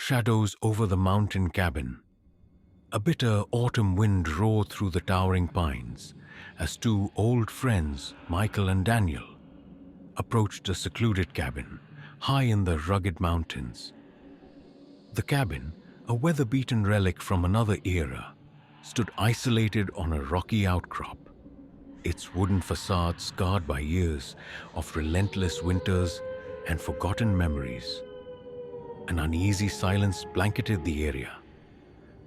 shadows over the mountain cabin. A bitter autumn wind roared through the towering pines as two old friends, Michael and Daniel, approached a secluded cabin high in the rugged mountains. The cabin, a weather-beaten relic from another era, stood isolated on a rocky outcrop, its wooden facade scarred by years of relentless winters and forgotten memories. An uneasy silence blanketed the area,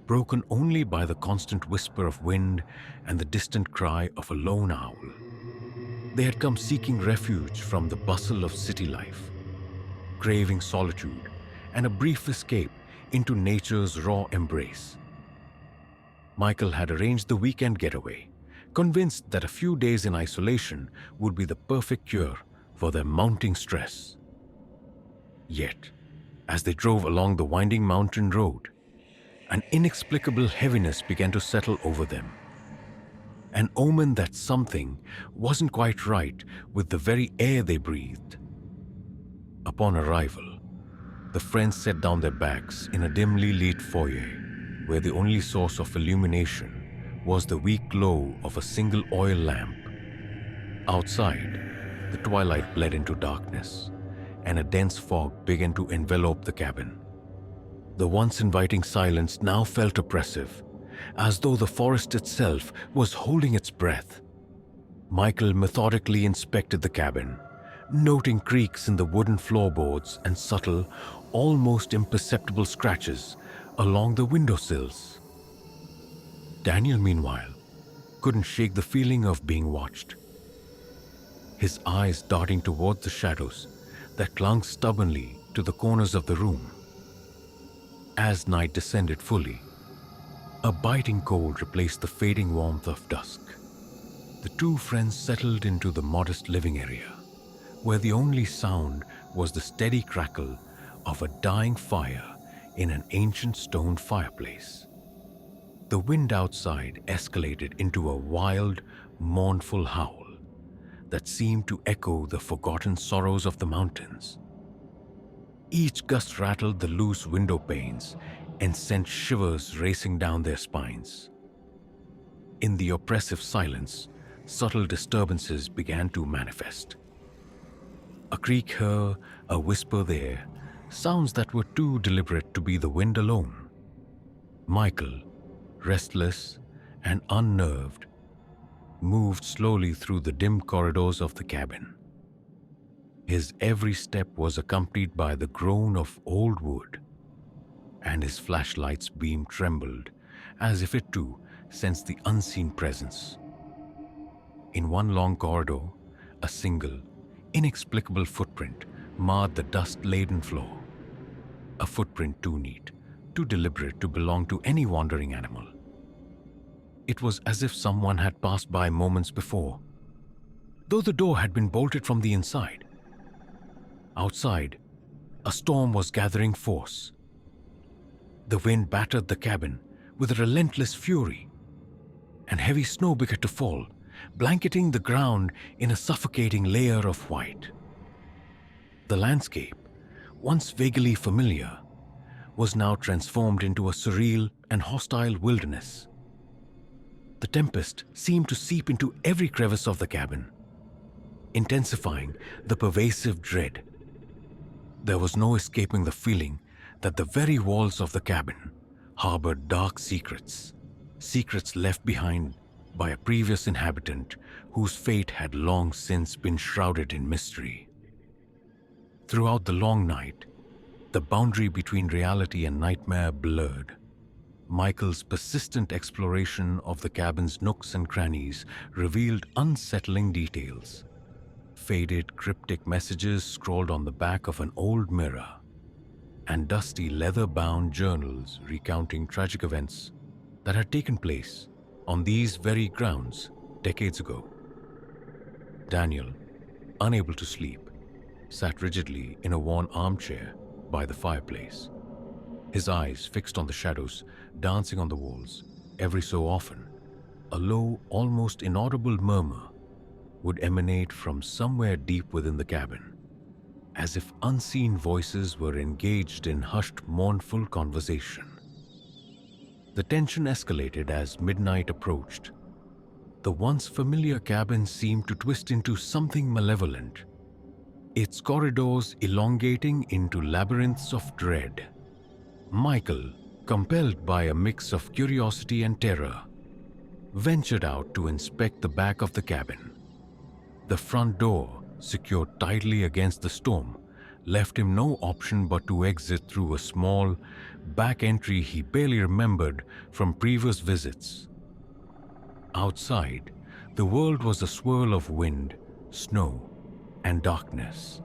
broken only by the constant whisper of wind and the distant cry of a lone owl. They had come seeking refuge from the bustle of city life, craving solitude and a brief escape into nature's raw embrace. Michael had arranged the weekend getaway, convinced that a few days in isolation would be the perfect cure for their mounting stress. Yet, as they drove along the winding mountain road, an inexplicable heaviness began to settle over them. An omen that something wasn't quite right with the very air they breathed. Upon arrival, the friends set down their bags in a dimly lit foyer where the only source of illumination was the weak glow of a single oil lamp. Outside, the twilight bled into darkness, and a dense fog began to envelop the cabin. The once inviting silence now felt oppressive, as though the forest itself was holding its breath. Michael methodically inspected the cabin, noting creaks in the wooden floorboards and subtle, almost imperceptible scratches along the windowsills. Daniel, meanwhile, couldn't shake the feeling of being watched, his eyes darting toward the shadows that clung stubbornly to the corners of the room. As night descended fully, a biting cold replaced the fading warmth of dusk. The two friends settled into the modest living area, where the only sound was the steady crackle of a dying fire in an ancient stone fireplace. The wind outside escalated into a wild, mournful howl that seemed to echo the forgotten sorrows of the mountains. Each gust rattled the loose window panes and sent shivers racing down their spines. In the oppressive silence, subtle disturbances began to manifest. A creak here, a whisper there, sounds that were too deliberate to be the wind alone. Michael, restless and unnerved, moved slowly through the dim corridors of the cabin. His every step was accompanied by the groan of old wood, and his flashlight's beam trembled as if it too sensed the unseen presence. In one long corridor, a single, inexplicable footprint marred the dust-laden floor. A footprint too neat, too deliberate to belong to any wandering animal. It was as if someone had passed by moments before, though the door had been bolted from the inside. Outside, a storm was gathering force. The wind battered the cabin with a relentless fury, and heavy snow began to fall, blanketing the ground in a suffocating layer of white. The landscape, once vaguely familiar, was now transformed into a surreal and hostile wilderness. The tempest seemed to seep into every crevice of the cabin, intensifying the pervasive dread. There was no escaping the feeling that the very walls of the cabin harbored dark secrets, secrets left behind by a previous inhabitant whose fate had long since been shrouded in mystery. Throughout the long night, the boundary between reality and nightmare blurred. Michael's persistent exploration of the cabin's nooks and crannies revealed unsettling details. Faded, cryptic messages scrawled on the back of an old mirror, and dusty leather-bound journals recounting tragic events that had taken place on these very grounds decades ago. Daniel, unable to sleep, sat rigidly in a worn armchair by the fireplace, his eyes fixed on the shadows dancing on the walls. Every so often, a low, almost inaudible murmur would emanate from somewhere deep within the cabin, as if unseen voices were engaged in hushed, mournful conversation. The tension escalated as midnight approached. The once familiar cabin seemed to twist into something malevolent, its corridors elongating into labyrinths of dread. Michael, compelled by a mix of curiosity and terror, ventured out to inspect the back of the cabin. The front door, secured tightly against the storm, left him no option but to exit through a small, back entry he barely remembered from previous visits. Outside, the world was a swirl of wind, snow, and darkness.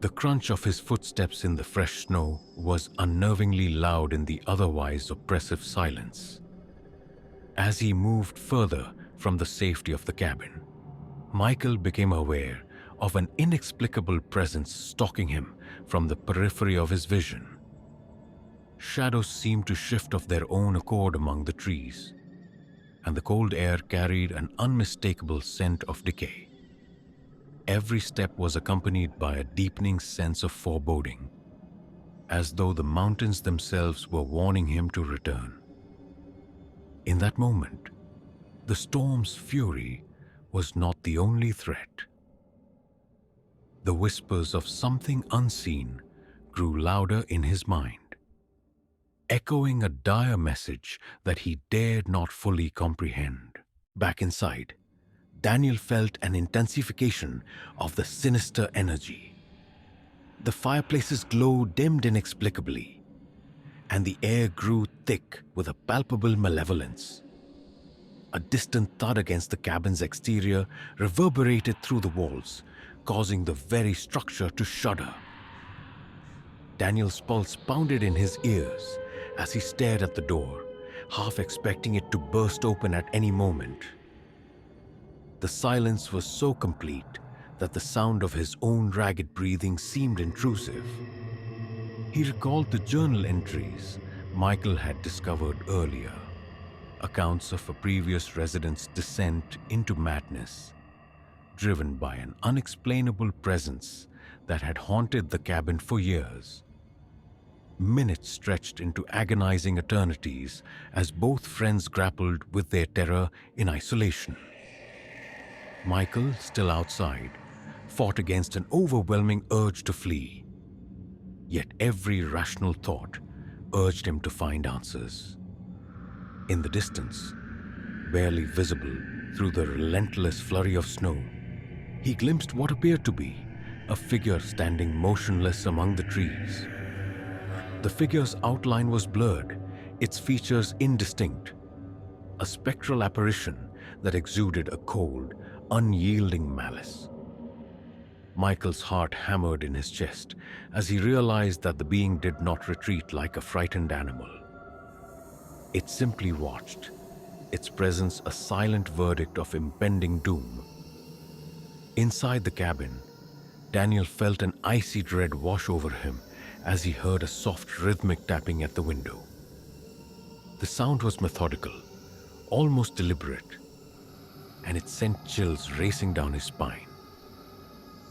The crunch of his footsteps in the fresh snow was unnervingly loud in the otherwise oppressive silence. As he moved further from the safety of the cabin, Michael became aware of an inexplicable presence stalking him from the periphery of his vision. Shadows seemed to shift of their own accord among the trees, and the cold air carried an unmistakable scent of decay. Every step was accompanied by a deepening sense of foreboding, as though the mountains themselves were warning him to return. In that moment, the storm's fury was not the only threat. The whispers of something unseen grew louder in his mind, echoing a dire message that he dared not fully comprehend. Back inside, Daniel felt an intensification of the sinister energy. The fireplace's glow dimmed inexplicably, and the air grew thick with a palpable malevolence. A distant thud against the cabin's exterior reverberated through the walls, causing the very structure to shudder. Daniel's pulse pounded in his ears as he stared at the door, half expecting it to burst open at any moment. The silence was so complete that the sound of his own ragged breathing seemed intrusive. He recalled the journal entries Michael had discovered earlier, accounts of a previous resident's descent into madness, driven by an unexplainable presence that had haunted the cabin for years. Minutes stretched into agonizing eternities as both friends grappled with their terror in isolation. Michael, still outside, fought against an overwhelming urge to flee. Yet every rational thought urged him to find answers. In the distance, barely visible through the relentless flurry of snow, he glimpsed what appeared to be a figure standing motionless among the trees. The figure's outline was blurred, its features indistinct, a spectral apparition that exuded a cold, unyielding malice. Michael's heart hammered in his chest as he realized that the being did not retreat like a frightened animal. It simply watched, its presence a silent verdict of impending doom. Inside the cabin, Daniel felt an icy dread wash over him as he heard a soft rhythmic tapping at the window. The sound was methodical, almost deliberate, and it sent chills racing down his spine.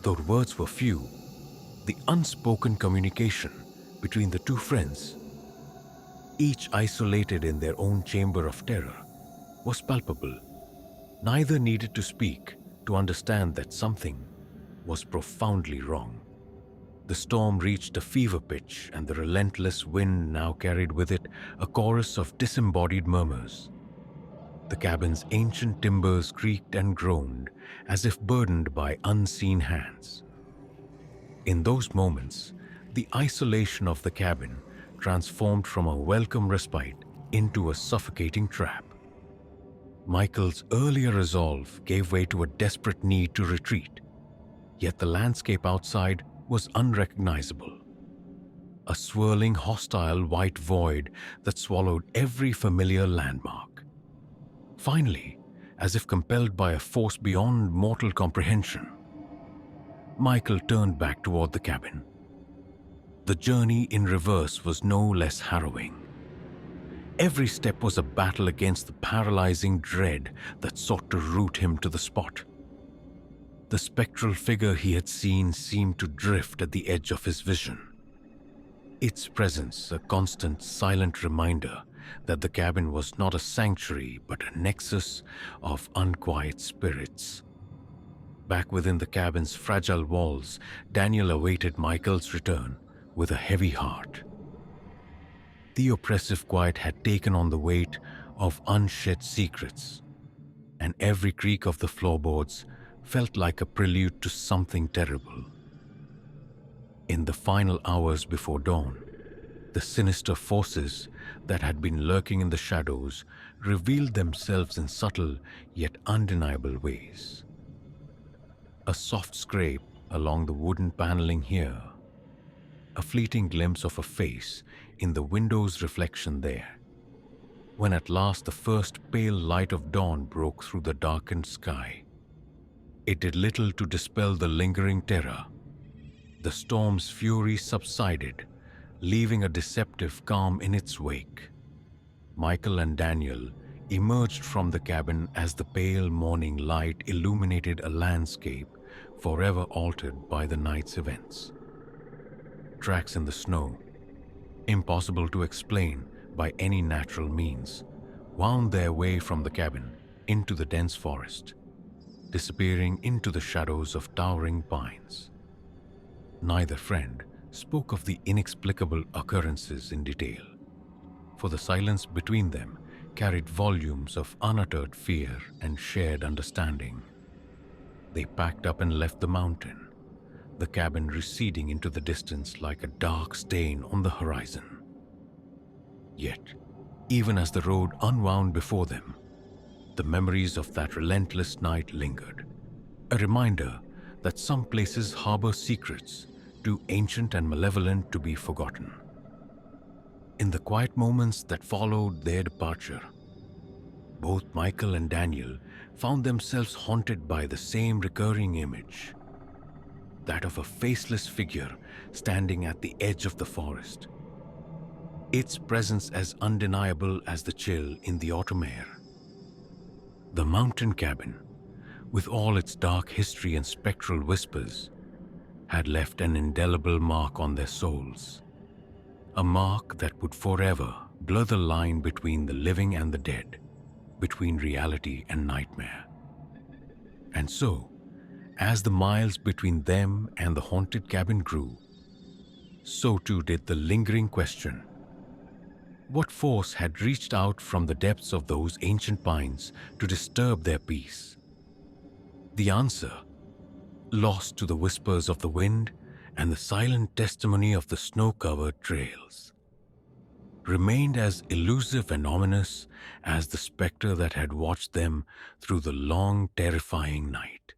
Though words were few, the unspoken communication between the two friends, each isolated in their own chamber of terror, was palpable. Neither needed to speak to understand that something was profoundly wrong. The storm reached a fever pitch, and the relentless wind now carried with it a chorus of disembodied murmurs. The cabin's ancient timbers creaked and groaned as if burdened by unseen hands. In those moments, the isolation of the cabin transformed from a welcome respite into a suffocating trap. Michael's earlier resolve gave way to a desperate need to retreat, yet the landscape outside was unrecognizable. A swirling, hostile white void that swallowed every familiar landmark. Finally, as if compelled by a force beyond mortal comprehension, Michael turned back toward the cabin. The journey in reverse was no less harrowing. Every step was a battle against the paralyzing dread that sought to root him to the spot. The spectral figure he had seen seemed to drift at the edge of his vision. Its presence a constant, silent reminder that the cabin was not a sanctuary but a nexus of unquiet spirits. Back within the cabin's fragile walls, Daniel awaited Michael's return with a heavy heart. The oppressive quiet had taken on the weight of unshed secrets, and every creak of the floorboards felt like a prelude to something terrible. In the final hours before dawn, the sinister forces that had been lurking in the shadows revealed themselves in subtle yet undeniable ways. A soft scrape along the wooden paneling here, a fleeting glimpse of a face in the window's reflection there. When at last the first pale light of dawn broke through the darkened sky, it did little to dispel the lingering terror. The storm's fury subsided, leaving a deceptive calm in its wake. Michael and Daniel emerged from the cabin as the pale morning light illuminated a landscape forever altered by the night's events. Tracks in the snow, impossible to explain by any natural means, wound their way from the cabin into the dense forest, disappearing into the shadows of towering pines. Neither friend spoke of the inexplicable occurrences in detail, for the silence between them carried volumes of unuttered fear and shared understanding. They packed up and left the mountain, the cabin receding into the distance like a dark stain on the horizon. Yet, even as the road unwound before them, the memories of that relentless night lingered, a reminder that some places harbor secrets too ancient and malevolent to be forgotten. In the quiet moments that followed their departure, both Michael and Daniel found themselves haunted by the same recurring image, that of a faceless figure standing at the edge of the forest, its presence as undeniable as the chill in the autumn air. The mountain cabin, with all its dark history and spectral whispers, had left an indelible mark on their souls, a mark that would forever blur the line between the living and the dead, between reality and nightmare. And so, as the miles between them and the haunted cabin grew, so too did the lingering question: what force had reached out from the depths of those ancient pines to disturb their peace? The answer, lost to the whispers of the wind and the silent testimony of the snow-covered trails, remained as elusive and ominous as the specter that had watched them through the long, terrifying night.